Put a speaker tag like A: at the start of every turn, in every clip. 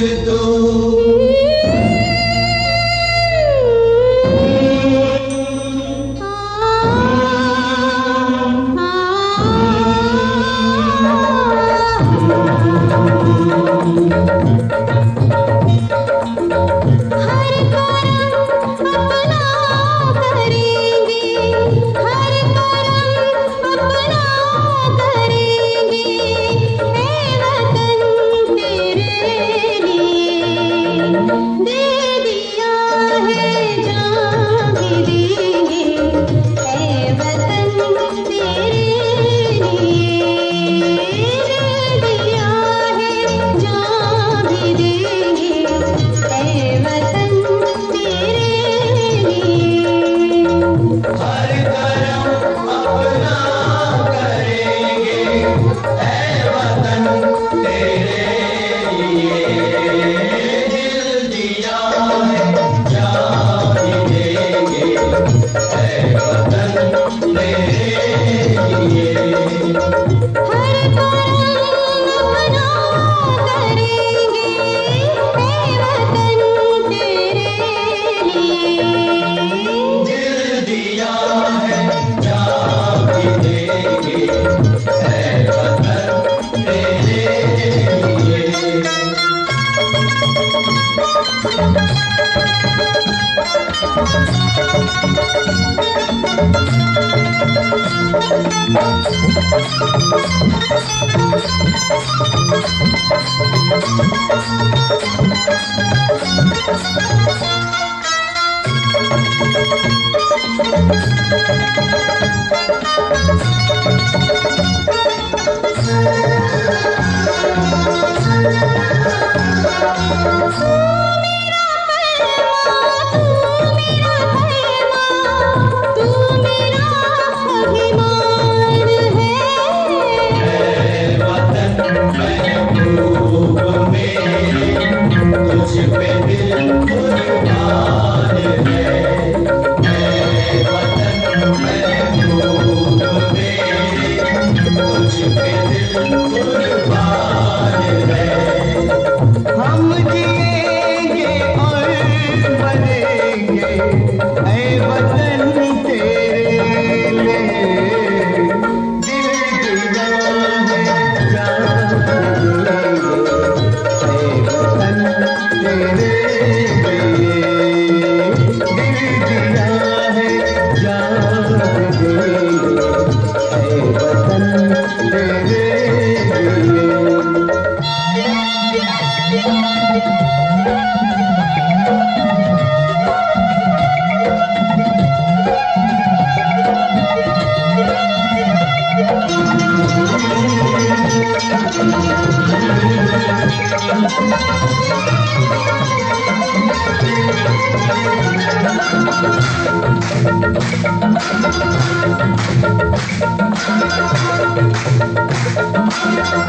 A: तो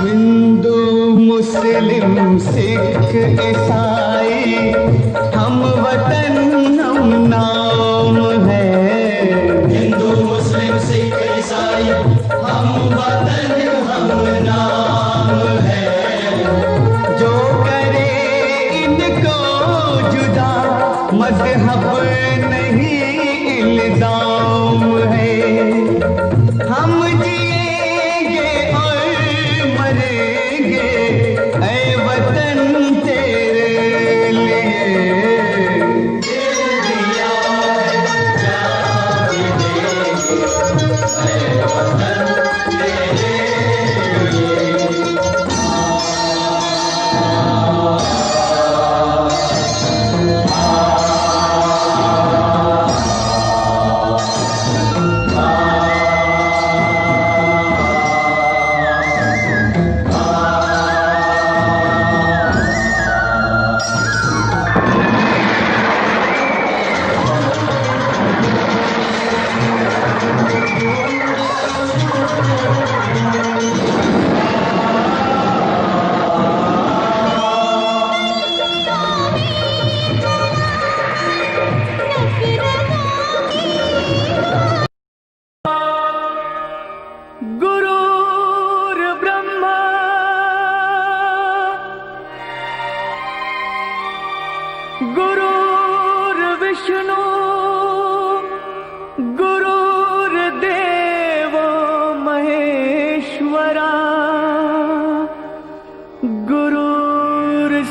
B: हिंदू मुस्लिम सिख ईसाई हम वतन हम नाम है।
A: हिंदू मुस्लिम सिख ईसाई हम वतन हम नाम है।
B: जो करे इनको जुदा मजहब नहीं इल्जाम है। हम जिएंगे और मरेंगे ऐ वतन तेरे लिए।
A: दिल दिया है जान भी देंगे ऐ वतन तेरे लिए।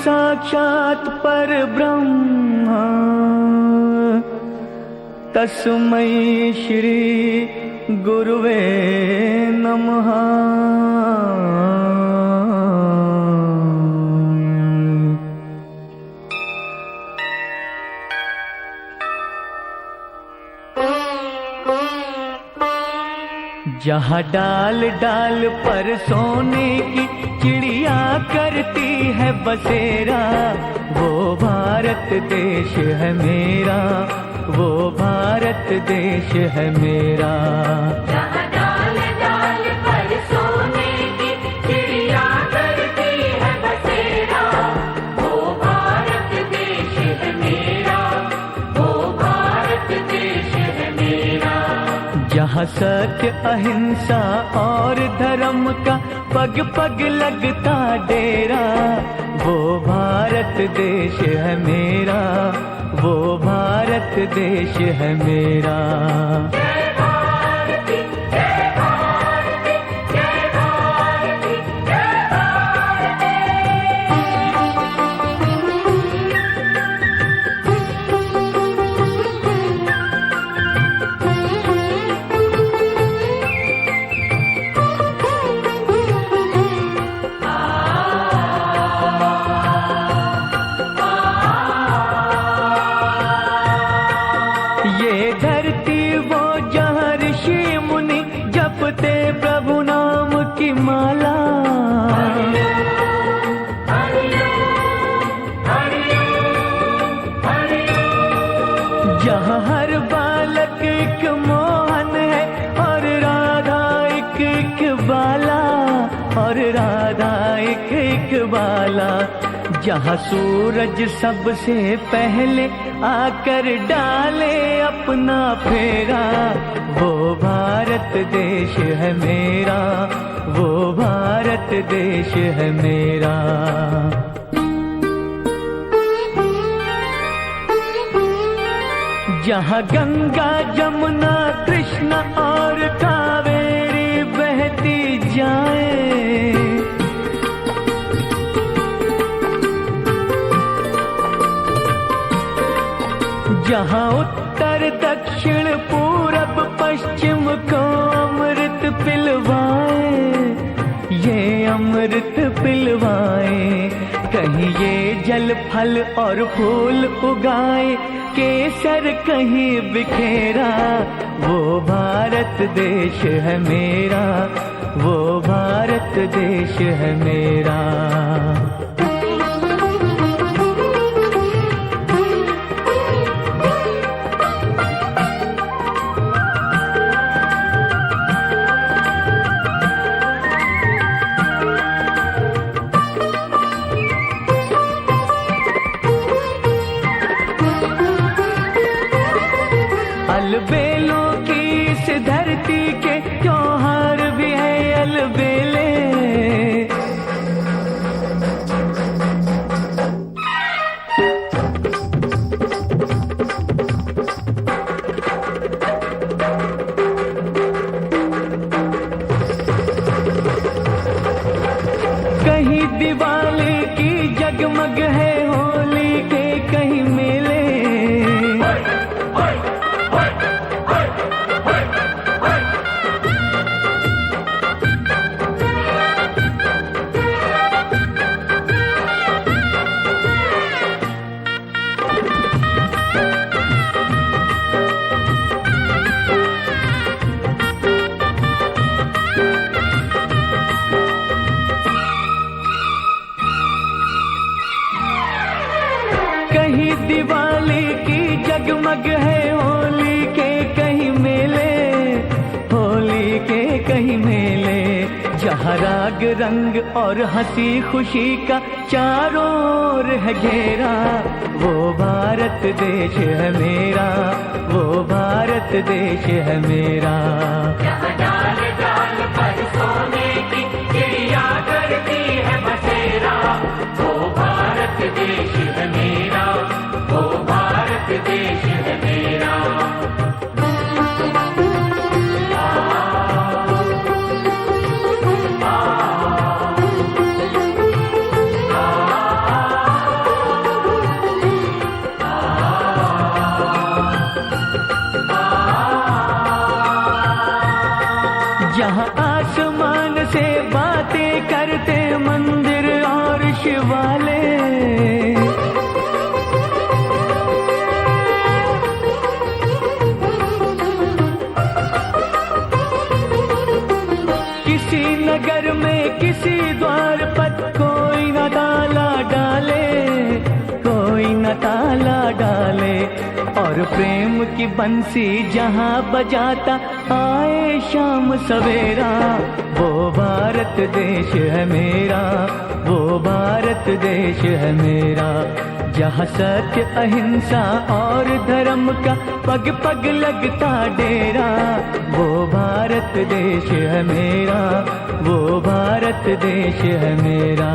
B: साक्षात पर ब्रह्म, तस्मै श्री गुरुवे नमः। जहाँ डाल डाल पर सोने की चिड़िया करती है बसेरा, वो भारत देश है मेरा, वो भारत देश है मेरा।
C: जहाँ डाल डाल पर सोने की चिड़िया करती है बसेरा, वो भारत देश है मेरा, वो भारत देश है मेरा।
B: जहाँ सत्य अहिंसा और धर्म का पग पग लगता डेरा, वो भारत देश है मेरा, वो भारत देश है मेरा।
C: जय भारती जय भारती जय भारती जय भारती।
B: ये धरती वो जहाँ ऋषि मुनि जपते प्रभु नाम की माला, जहाँ हर बालक एक मोहन है और राधा एक बाला, और राधा एक बाला। जहाँ सूरज सबसे पहले आकर डाले अपना फेरा, वो भारत देश है मेरा, वो भारत देश है मेरा। जहाँ गंगा जमुना कृष्ण और कावेरी बहती जाए, जहाँ उत्तर दक्षिण पूरब पश्चिम को अमृत पिलवाए, ये अमृत पिलवाए। कहीं ये जल फल और फूल उगाए, केसर कहीं बिखेरा, वो भारत देश है मेरा, वो भारत देश है मेरा। अलबेलों की इस धरती के त्योहार भी है अलबेले, कहीं दिवाली की जगमग है होली के कहीं मेले, कहीं दिवाली की जगमग है होली के कहीं मेले, होली के कहीं मेले। जहाँ राग रंग और हंसी खुशी का चारों ओर है घेरा, वो भारत देश है मेरा, वो भारत देश है मेरा।
C: जहाँ डाल डाल पर सोने की चिड़िया करती है बसेरा, वो भारत देश है मेरा, वो भारत देश है मेरा।
B: और प्रेम की बंसी जहाँ बजाता आए शाम सवेरा। वो भारत देश है मेरा, वो भारत देश है मेरा, जहाँ सत्य अहिंसा और धर्म का पग पग लगता डेरा। वो भारत देश है मेरा, वो भारत देश है मेरा।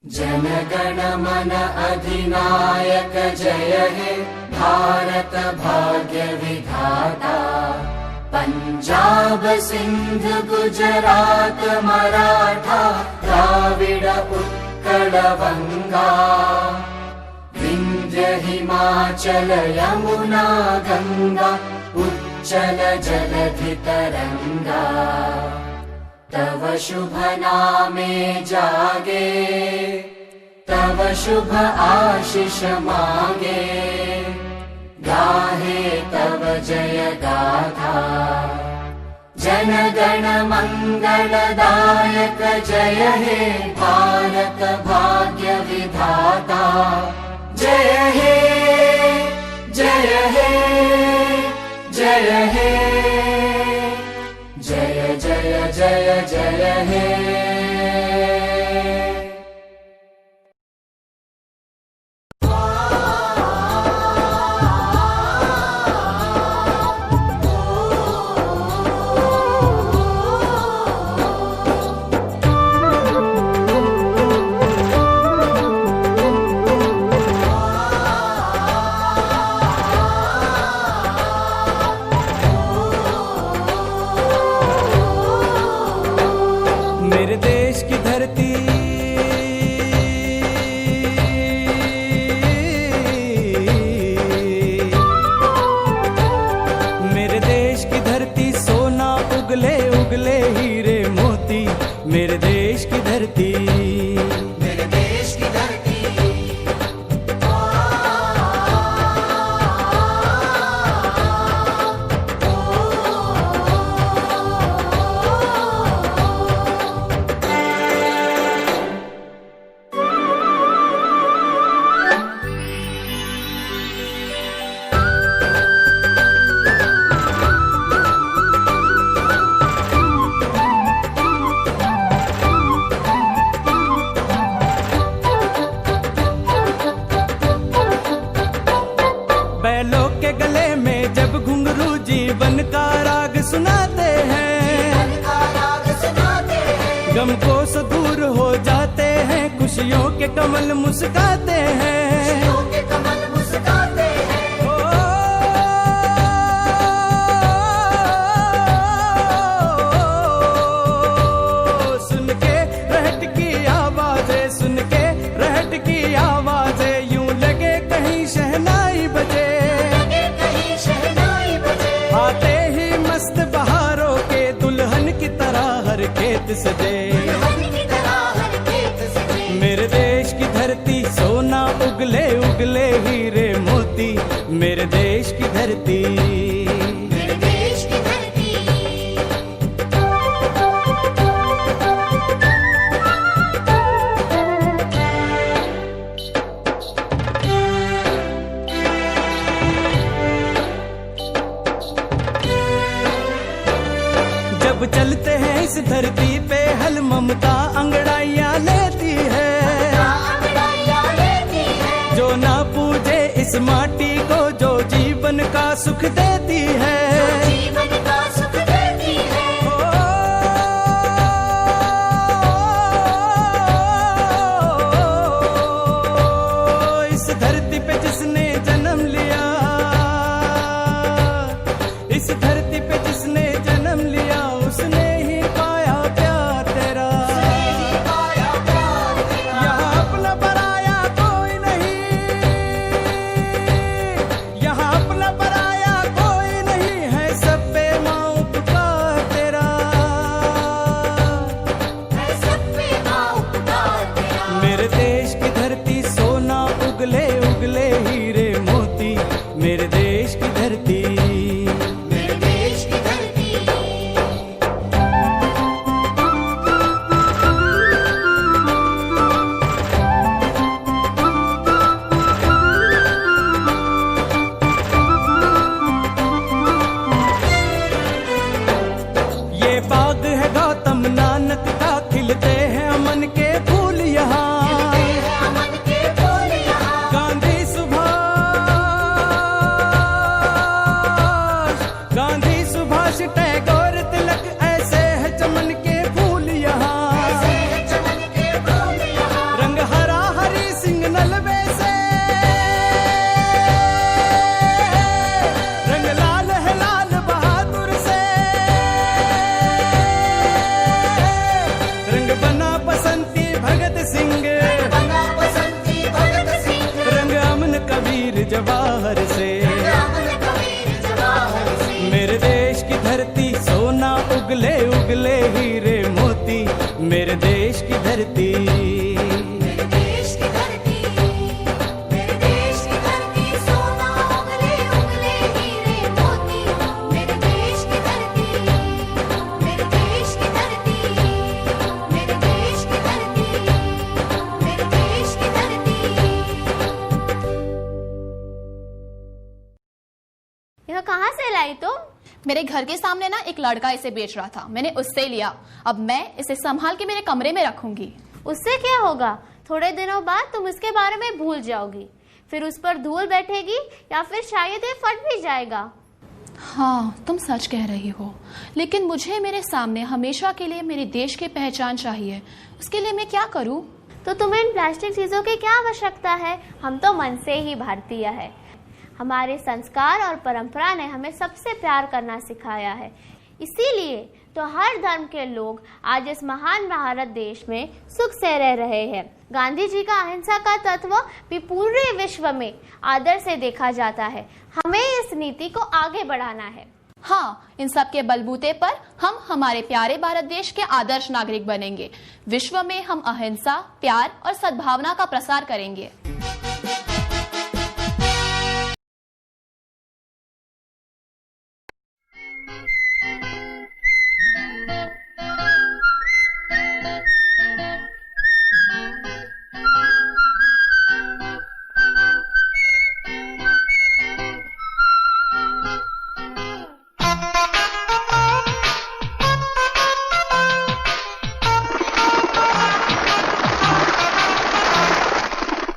D: जनगण मन अधिनायक जय हे भारत भाग्य विधाता। पंजाब सिंध गुजरात मराठा द्राविड उत्कल बंगा। विंध्य हिमाचल यमुना गंगा उच्चल जलधि तरंगा। तव शुभ नामे जागे, तव शुभ आशीष मांगे। गाहे तव जय गाथा, जन गण मंगलदायक जय हे भारत भाग्य विधाता। जय हे जय हे जय हे जय जय जय जय हे।
B: मेरे देश की धरती मेरे देश की धरती सोना उगले उगले हीरे मोती। मेरे देश की धरती,
D: मेरे देश की धरती।
B: बैलों के गले में जब घुंघरू जीवन का राग सुनाते हैं। गम को से दूर हो जाते हैं, खुशियों के कमल मुस्काते हैं। सुन के रहट की आवाजें, सुन के रहट की आवाजें, यूं लगे कहीं शहनाई बजे। आते ही मस्त बहारों के दुल्हन की तरह हर खेत सजे। मेरे देश की धरती सोना उगले उगले हीरे मोती। मेरे देश की धरती,
D: मेरे देश की धरती।
B: जब चलते हैं इस धरती पे हल ममता अंगड़ाइयाँ लेती है। जो ना पूजे इस माटी को, जो जीवन का सुख देती है। इस धरती पे जिसने जन्म लिया, इस धरती पे जिसने जन्म लिया, उसने ही पाया प्यार तेरा। यहाँ अपना पराया कोई नहीं, यहाँ अपना पराया कोई जवाहर से।
D: अमर कबीर जवाहर से।
B: मेरे देश की धरती सोना उगले उगले हीरे मोती, मेरे देश की धरती,
D: मेरे देश की धरती, मेरे देश की धरती सोना उगले उगले हीरे मोती, मेरे देश की धरती, मेरे देश की धरती, मेरे देश की धरती, मेरे देश की धरती।
E: यह कहाँ से लाई तुम?
F: मेरे घर के सामने ना एक लड़का इसे बेच रहा था, मैंने उससे लिया। अब मैं इसे संभाल के मेरे कमरे में रखूंगी।
E: उससे क्या होगा? थोड़े दिनों बाद तुम इसके बारे में भूल जाओगी, फिर उस पर धूल बैठेगी या फिर शायद ये फट भी जाएगा।
F: हाँ, तुम सच कह रही हो, लेकिन मुझे मेरे सामने हमेशा के लिए मेरे देश की पहचान चाहिए। उसके लिए मैं क्या करूँ?
E: तो तुम्हें इन प्लास्टिक चीजों की क्या आवश्यकता है? हम तो मन से ही भारतीय है। हमारे संस्कार और परंपरा ने हमें सबसे प्यार करना सिखाया है। इसीलिए तो हर धर्म के लोग आज इस महान भारत देश में सुख से रह रहे हैं। गांधी जी का अहिंसा का तत्व भी पूरे विश्व में आदर से देखा जाता है। हमें इस नीति को आगे बढ़ाना है।
F: हाँ, इन सब के बलबूते पर हम हमारे प्यारे भारत देश के आदर्श नागरिक बनेंगे। विश्व में हम अहिंसा, प्यार और सद्भावना का प्रसार करेंगे।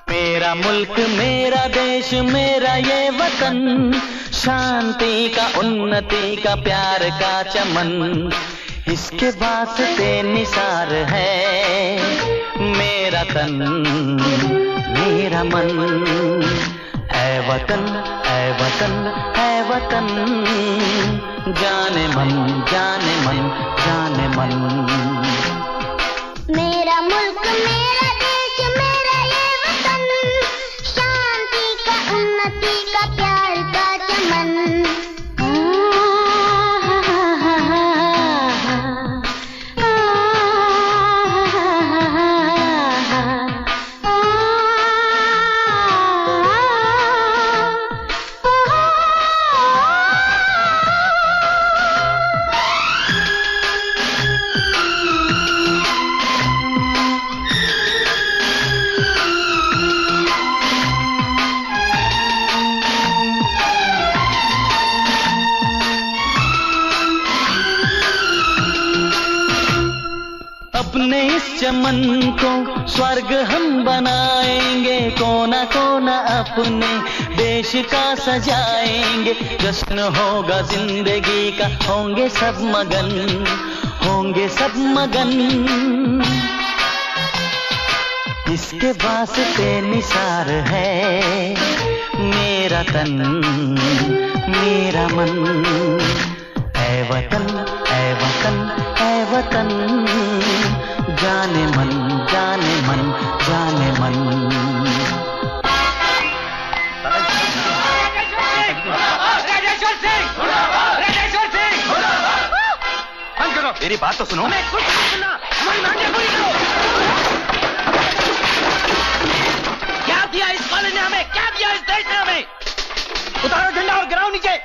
B: मेरा मुल्क, मेरा देश, मेरा ये वतन, शांति का, उन्नति का, प्यार का चमन, इसके वास्ते निसार है मेरा तन, मेरा मन। ऐ वतन, ऐ वतन, ऐ वतन, जाने मन, जाने मन, जाने मन।
G: मेरा मुल्क, मेरा देश, मेरा ये वतन, शांति का, उन्नति का, प्यार का चमन।
B: अपने इस चमन को स्वर्ग हम बनाएंगे, कोना कोना अपने देश का सजाएंगे। जश्न होगा जिंदगी का, होंगे सब मगन, होंगे सब मगन। इसके वास्ते निसार है मेरा तन, मेरा मन। ऐ वतन, ऐ वतन, ऐ वतन, जाने मन, जाने मन, जाने मन। मेरी बात तो सुनो। कुछ नहीं सुनना, हमारी मांगे पूरी करो। क्या दिया इस कॉलेज ने हमें, क्या दिया इस देश ने हमें? उतारो झंडा और गिराओ नीचे।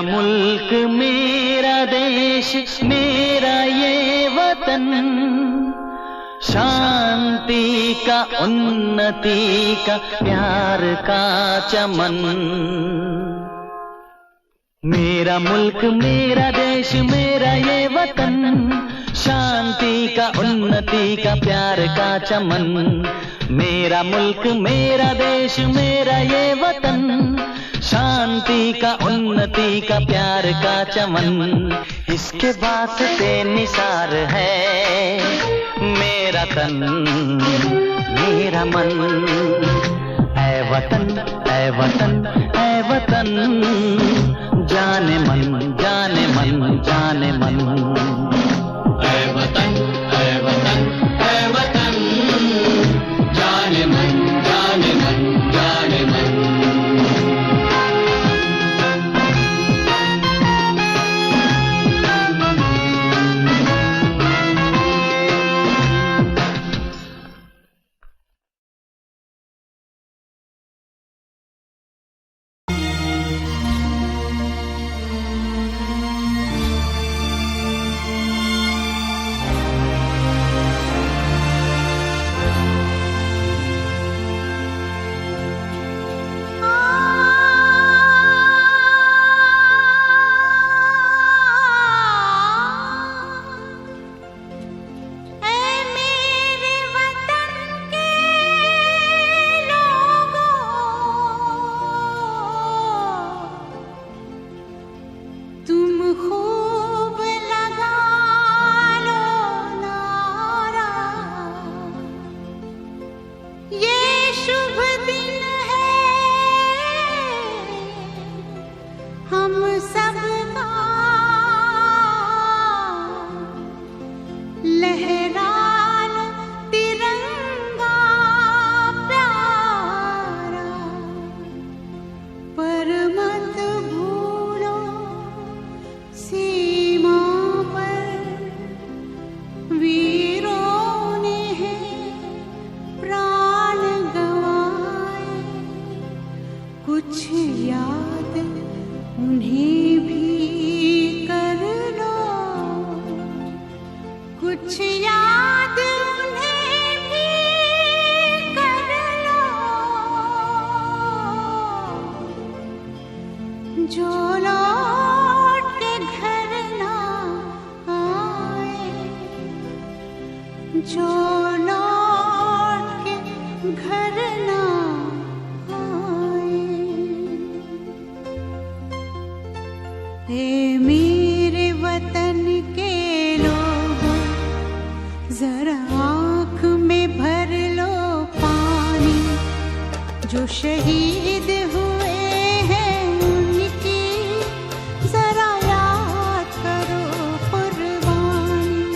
B: मुल्क मेरा देश मेरा ये वतन, शांति का उन्नति का प्यार का चमन। मेरा मुल्क मेरा देश मेरा ये वतन, शांति का उन्नति का प्यार का चमन। मेरा मुल्क मेरा देश मेरा ये वतन, शांति का उन्नति का प्यार का चमन। इसके वास्ते निसार है मेरा तन मेरा मन। ऐ वतन ऐ वतन ऐ वतन, जाने मन जाने मन जाने मन।
A: ऐ वतन ऐ वतन ऐ वतन, जाने मन जाने मन जाने मन।
H: जो शहीद हुए हैं उनकी जरा याद करो कुर्बानी।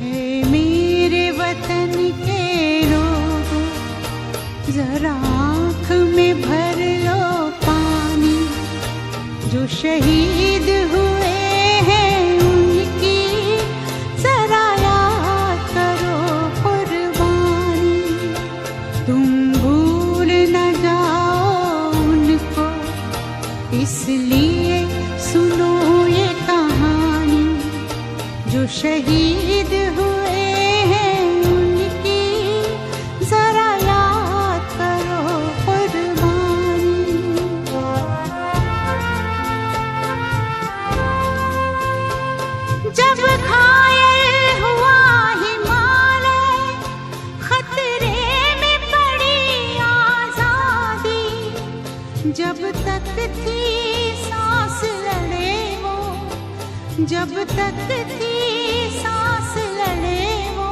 H: है मेरे वतन के लोगों, जरा आँख में भर लो पानी। जो शहीद हुए हैं उनकी जरा याद करो कुर्बानी। तुम इसलिए सुनो ये कहानी। जो शहीद हुए हैं उनकी जरा याद करो कुर्बानी। जब घायल हुआ हिमालय, खतरे में पड़ी आजादी। जब तक थी सांस लड़े वो, जब तक थी सांस लड़े वो,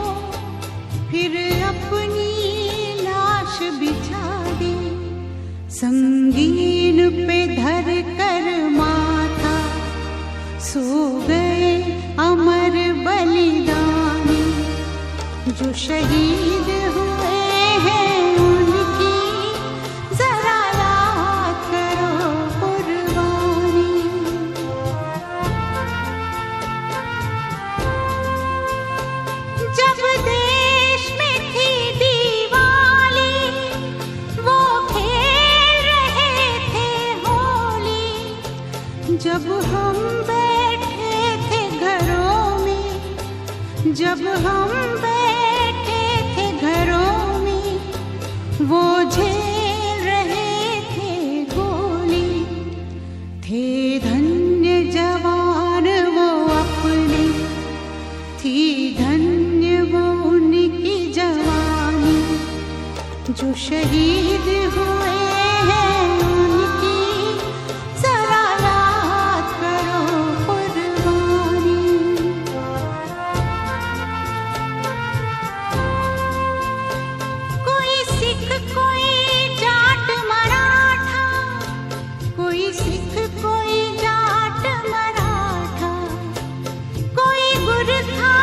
H: फिर अपनी लाश बिछा दी। संगीन पे धर कर माथा सो गए अमर बलिदानी। जो शहीद हुए हैं उनकी जरा याद करो कुर्बानी। जब देश में थी दिवाली, वो खेल रहे थे होली। जब हम बैठे थे घरों में वो झेल रहे थे गोली, थे धन्य जवान वो अपने, थी धन्य वो उनकी जवानी, जो शहीद हुए हैं उनकी जरा याद करो कुर्बानी। कोई सिख कोई जाट मराठा, कोई सिख कोई जाट मराठा, कोई गुरखा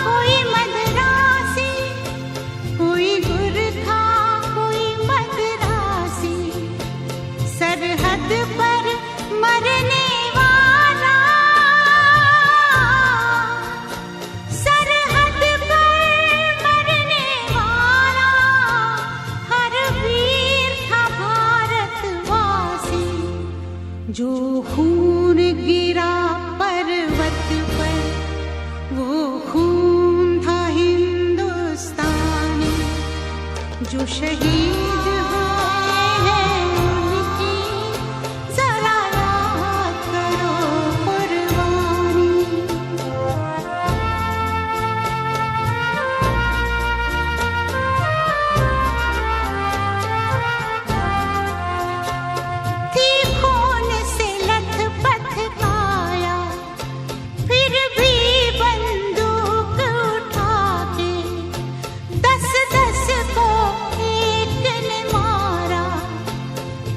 H: कोई मद्रासी, कोई गुरखा कोई मद्रासी, सरहद पर मरने वाला, सरहद पर मरने वाला, हर वीर था भारतवासी, जो खून गिरा पर्वत पर वो खून था हिंदुस्तानी, जो शहीद हुए हैं उनकी जरा याद करो कुर्बानी। थी खून से लथपथ काया, फिर भी बंदूक उठा के 10-10 को एक ने मारा,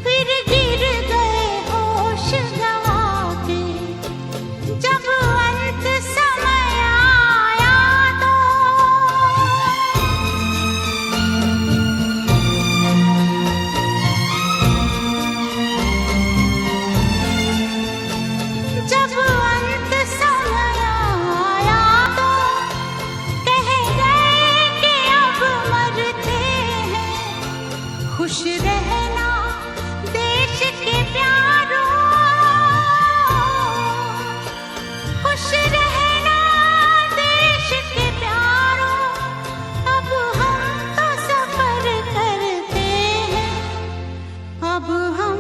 H: फिर गिर गए होश गंवा के, जब अंत समय आया तो जब अंत समय आया तो कह गए कि अब मरते हैं, खुश रहना देश के प्यारों, खुश रहना देश के प्यारों, अब हम तो सफर करते हैं, अब हम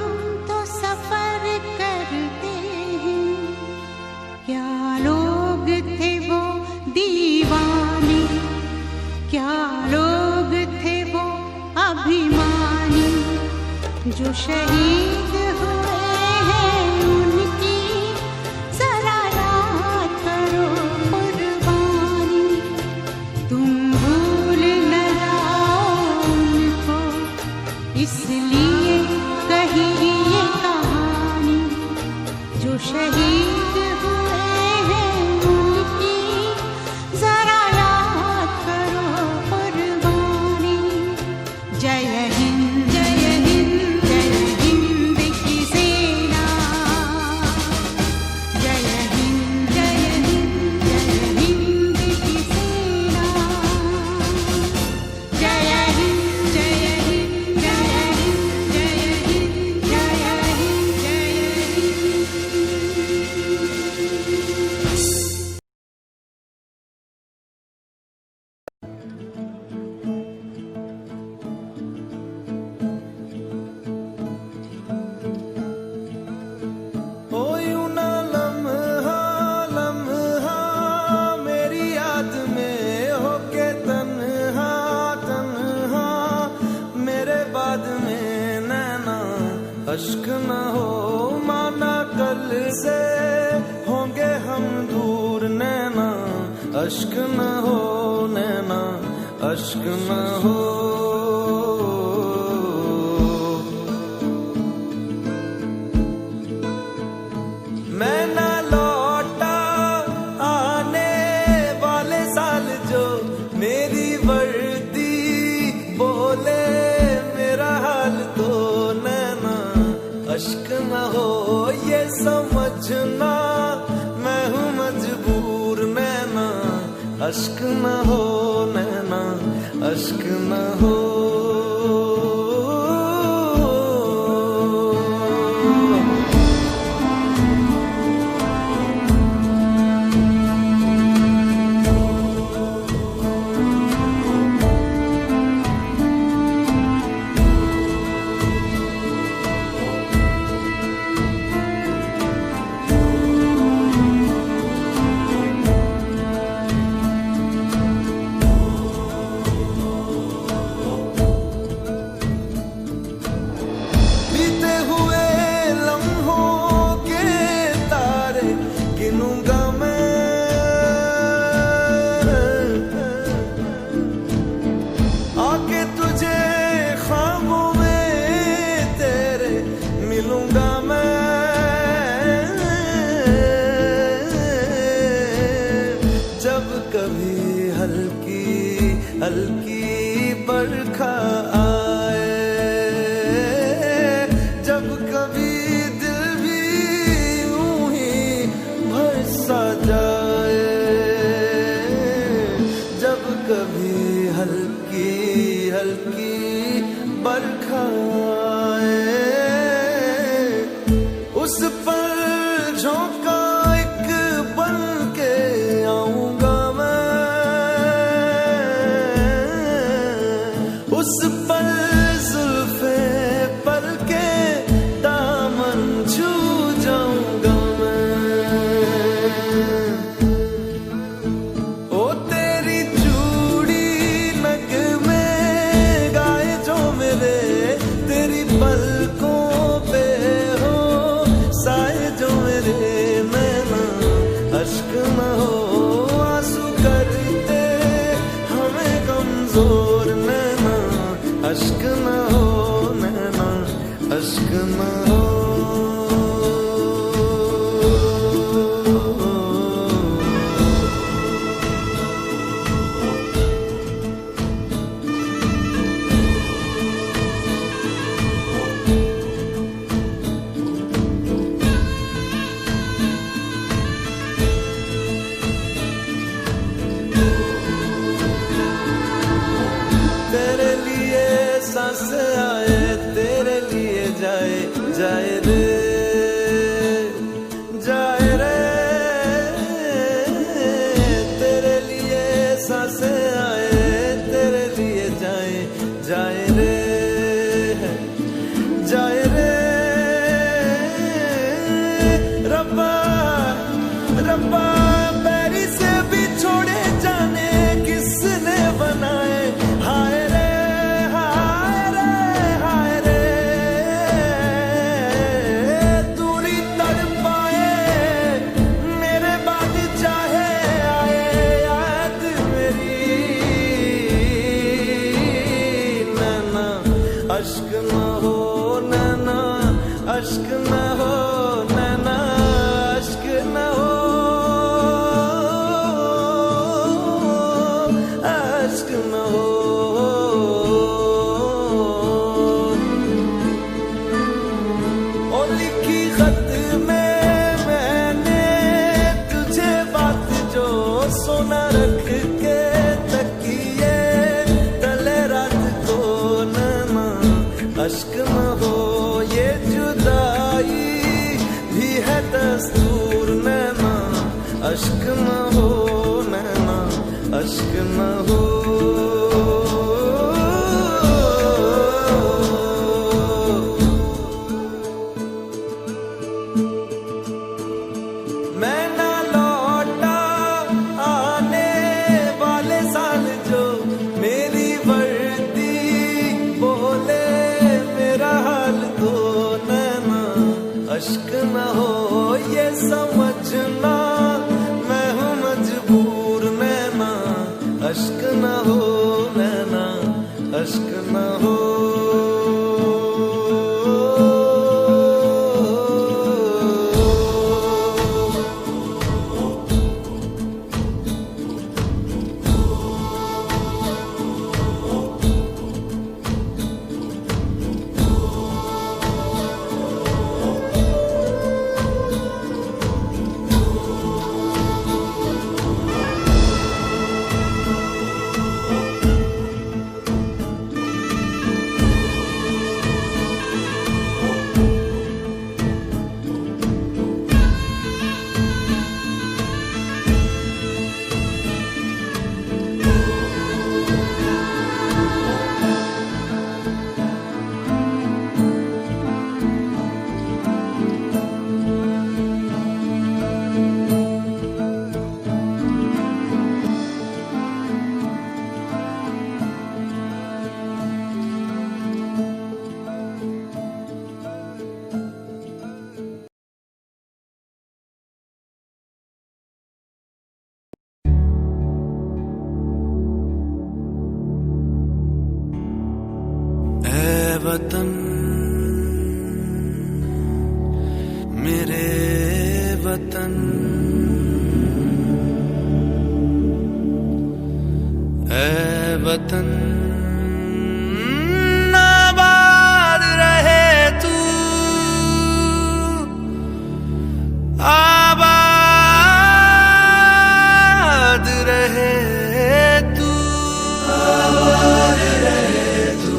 H: तो सफर करते हैं। क्या लोग थे वो दीवाने, क्या लोग थे वो अभिमानी, जो शहीद हुए हैं उनकी जरा याद करो कुर्बानी। तुम भूल न जाओ उनको, इसलिए कही ये कहानी, जो शहीद हुए हैं उनकी जरा याद करो कुर्बानी। जय हिंद जय हिंद जय हिंद की सेना, जय हिंद जय हिंद जय हिंद की सेना, जय हिंद जय हिंद जय हिंद जय हिंद जय हिंद जय हिंद।
I: ओ यूं ना लम्हा लम्हा मेरी याद में होके तन्हा तन्हा, मेरे बाद में नैना अश्क न हो, माना कल से होंगे हम दूर, नैना अश्क न हो, नैना अश्क न हो। मैं ना लौटा आने वाले साल, जो मेरी वर्दी बोले मेरा हाल, तो नैना अश्क न हो, ये समझना मैं हूँ मजबूर, नैना अश्क न हो, नैना अश्क न हो। पलकों पे हो साए जो मेरे नैना, अश्क न हो आंसू करते हमें कमजोर नैना, अश्क न हो नैना, अश्क न हो। तेरे लिए सांस आए, तेरे लिए जाए जाए रे, जाए रे, तेरे लिए सांस आए, तेरे लिए जाए जाए रे, जाए रे। रब्बा रब्बा पैरी से भी छोड़े जाने किसने बनाए, हाय रे हाय रे हाय रे, दूरी तड़पाए मेरे बाद चाहे आए याद मेरी, नैना अश्क न हो नैना, अश्क न हो नैना, अश्क न हो, अश्क न हो। ओ लिखी खत में मैंने तुझे बात जो सोना रख के तकिए तले रात को नैना, अश्क न हो ये जुदाई भी है दस्तूर नैना, अश्क न हो नैना, अश्क न हो। मैं ना लौटा आने वाले साल जो मेरी वर्दी बोले मेरा हाल तो नैना, अश्क न हो ये समझना मैं हूँ मजबूर नैना, अश्क न हो नैना, अश्क न हो। वतन मेरे वतन, ऐ वतन आबाद रहे तू, आबाद रहे तू, आबाद रहे तू।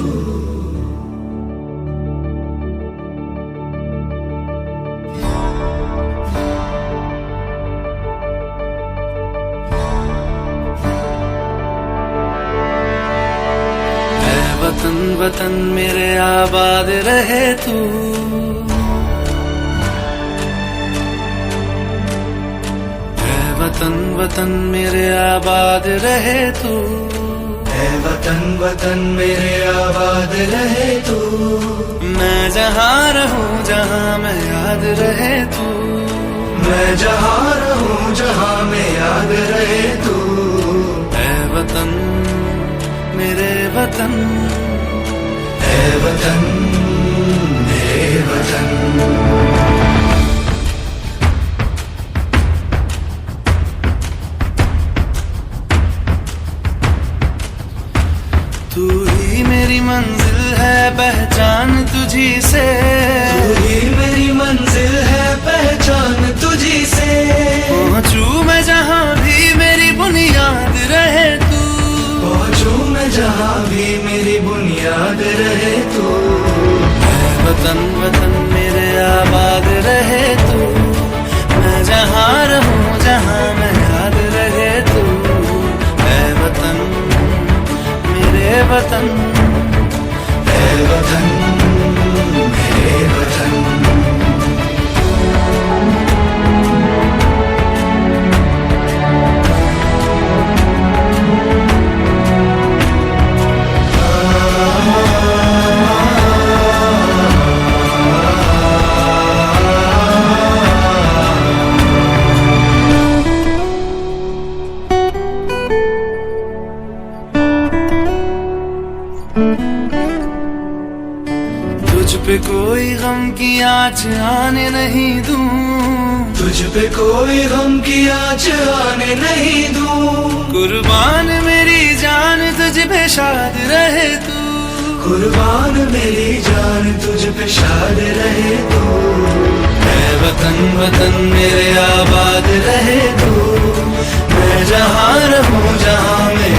I: वतन वतन मेरे आबाद रहे तू, ऐ वतन वतन मेरे आबाद रहे तू, ऐ वतन वतन मेरे आबाद रहे तू। मैं जहाँ रहूं जहाँ मैं याद रहे तू,
J: मैं जहाँ रहूं जहाँ में याद रहे तू।
I: ऐ वतन मेरे वतन,
J: ऐ वतन मेरे वतन।
I: तू ही मेरी मंजिल है पहचान तुझी से,
J: तू ही मेरी मंजिल है पहचान तुझी से।
I: पहुँचूं मैं जहाँ भी मेरी बुनियाद रहे तू,
J: पहुँचूं मैं जहाँ भी मेरी बुनियाद रहे तू।
I: ऐ वतन वतन मेरे आबाद रहे तू, मैं जहाँ रहूं जहाँ मैं याद रहे तू। ऐ वतन मेरे वतन,
J: ऐ वतन मेरे वतन।
I: तुझ पे कोई गम की आँच आने नहीं दूं,
J: तुझ पे कोई गम की आँच आने नहीं दूं।
I: कुर्बान मेरी जान तुझ पे शाद रहे तू,
J: कुर्बान मेरी जान तुझ पे शाद रहे तू।
I: ऐ वतन वतन मेरे आबाद रहे तू, मैं जहाँ रहूं जहाँ मैं